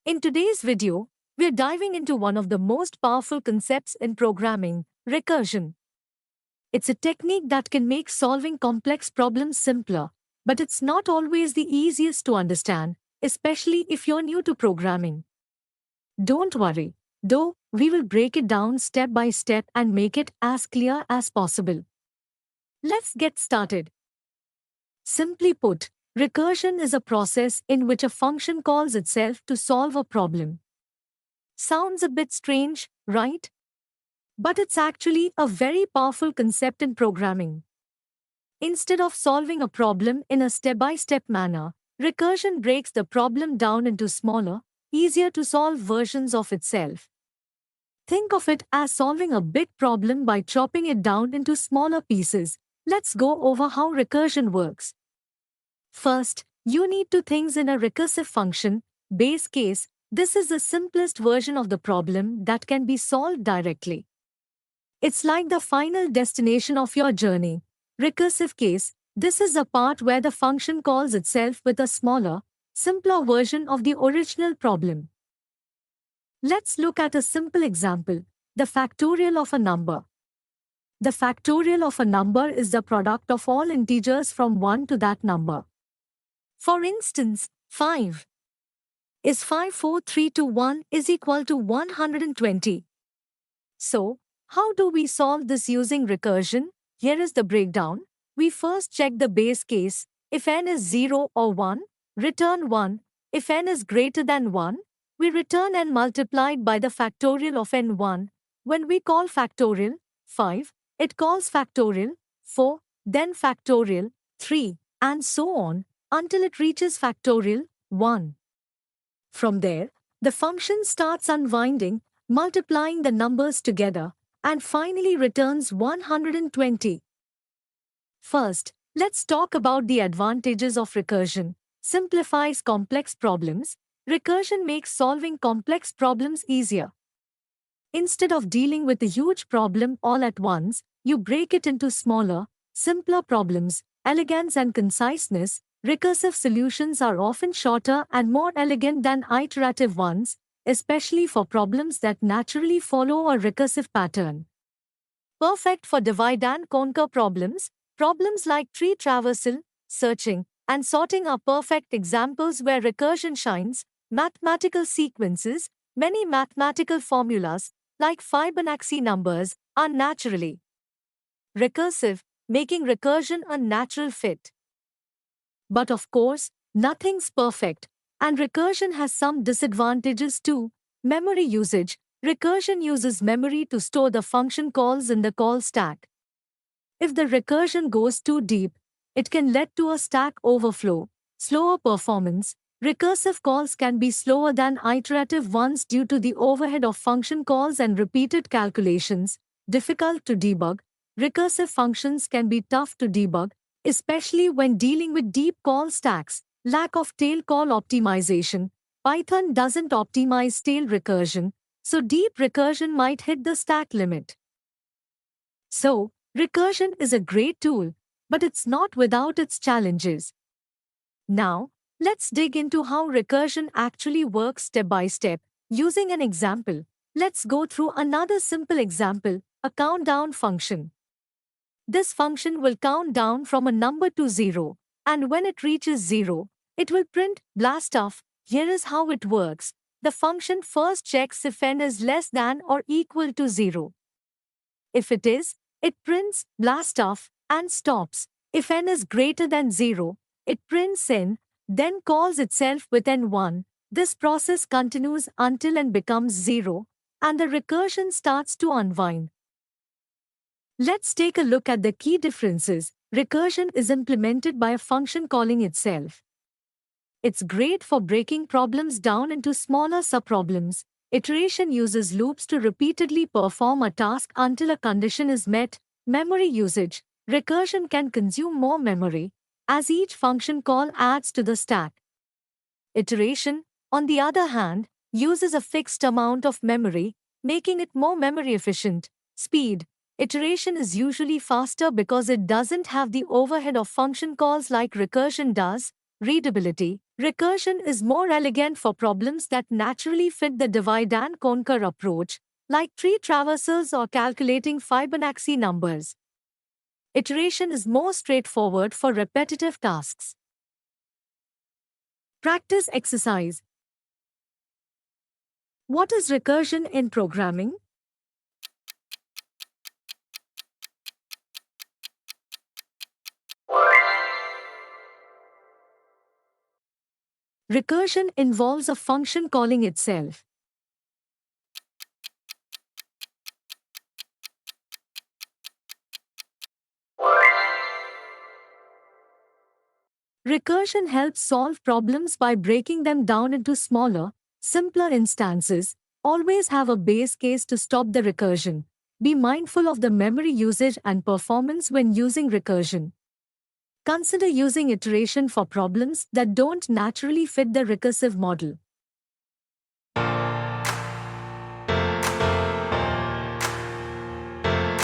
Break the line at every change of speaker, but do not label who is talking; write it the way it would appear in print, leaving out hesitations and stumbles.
In today's video, we're diving into one of the most powerful concepts in programming, recursion. It's a technique that can make solving complex problems simpler, but it's not always the easiest to understand, especially if you're new to programming. Don't worry, though, we will break it down step by step and make it as clear as possible. Let's get started. Simply put, recursion is a process in which a function calls itself to solve a problem. Sounds a bit strange, right? But it's actually a very powerful concept in programming. Instead of solving a problem in a step-by-step manner, recursion breaks the problem down into smaller, easier to solve versions of itself. Think of it as solving a big problem by chopping it down into smaller pieces. Let's go over how recursion works. First, you need to think in a recursive function. Base case, this is the simplest version of the problem that can be solved directly. It's like the final destination of your journey. Recursive case, this is the part where the function calls itself with a smaller, simpler version of the original problem. Let's look at a simple example, the factorial of a number. The factorial of a number is the product of all integers from 1 to that number. For instance, 5 is 5 4 3 2 1 is equal to 120. So, how do we solve this using recursion? Here is the breakdown. We first check the base case. If n is 0 or 1, return 1. If n is greater than 1, we return n multiplied by the factorial of n1. When we call factorial 5, it calls factorial 4, then factorial 3, and so on, until it reaches factorial 1. From there, the function starts unwinding, multiplying the numbers together, and finally returns 120. First, let's talk about the advantages of recursion. Simplifies complex problems. Recursion makes solving complex problems easier. Instead of dealing with a huge problem all at once, you break it into smaller, simpler problems. Elegance and conciseness. Recursive solutions are often shorter and more elegant than iterative ones, especially for problems that naturally follow a recursive pattern. Perfect for divide and conquer problems. Problems like tree traversal, searching, and sorting are perfect examples where recursion shines. Mathematical sequences. Many mathematical formulas, like Fibonacci numbers, are naturally recursive, making recursion a natural fit. But of course, nothing's perfect, and recursion has some disadvantages too. Memory usage. Recursion uses memory to store the function calls in the call stack. If the recursion goes too deep, it can lead to a stack overflow, slower performance. Recursive calls can be slower than iterative ones due to the overhead of function calls and repeated calculations. Difficult to debug. Recursive functions can be tough to debug, especially when dealing with deep call stacks. Lack of tail call optimization. Python doesn't optimize tail recursion, so deep recursion might hit the stack limit. So, recursion is a great tool, but it's not without its challenges. Now, let's dig into how recursion actually works step by step. Using an example, let's go through another simple example, a countdown function. This function will count down from a number to 0, and when it reaches 0, it will print blast off. Here is how it works. The function first checks if n is less than or equal to 0. If it is, it prints blast off and stops. If n is greater than 0, it prints n, then calls itself with n1. This process continues until n becomes 0, and the recursion starts to unwind. Let's take a look at the key differences. Recursion is implemented by a function calling itself. It's great for breaking problems down into smaller subproblems. Iteration uses loops to repeatedly perform a task until a condition is met. Memory usage. Recursion can consume more memory, as each function call adds to the stack. Iteration, on the other hand, uses a fixed amount of memory, making it more memory efficient. Speed. Iteration is usually faster because it doesn't have the overhead of function calls like recursion does. Readability. Recursion is more elegant for problems that naturally fit the divide and conquer approach, like tree traversals or calculating Fibonacci numbers. Iteration is more straightforward for repetitive tasks. Practice exercise. What is recursion in programming? Recursion involves a function calling itself. Recursion helps solve problems by breaking them down into smaller, simpler instances. Always have a base case to stop the recursion. Be mindful of the memory usage and performance when using recursion. Consider using iteration for problems that don't naturally fit the recursive model.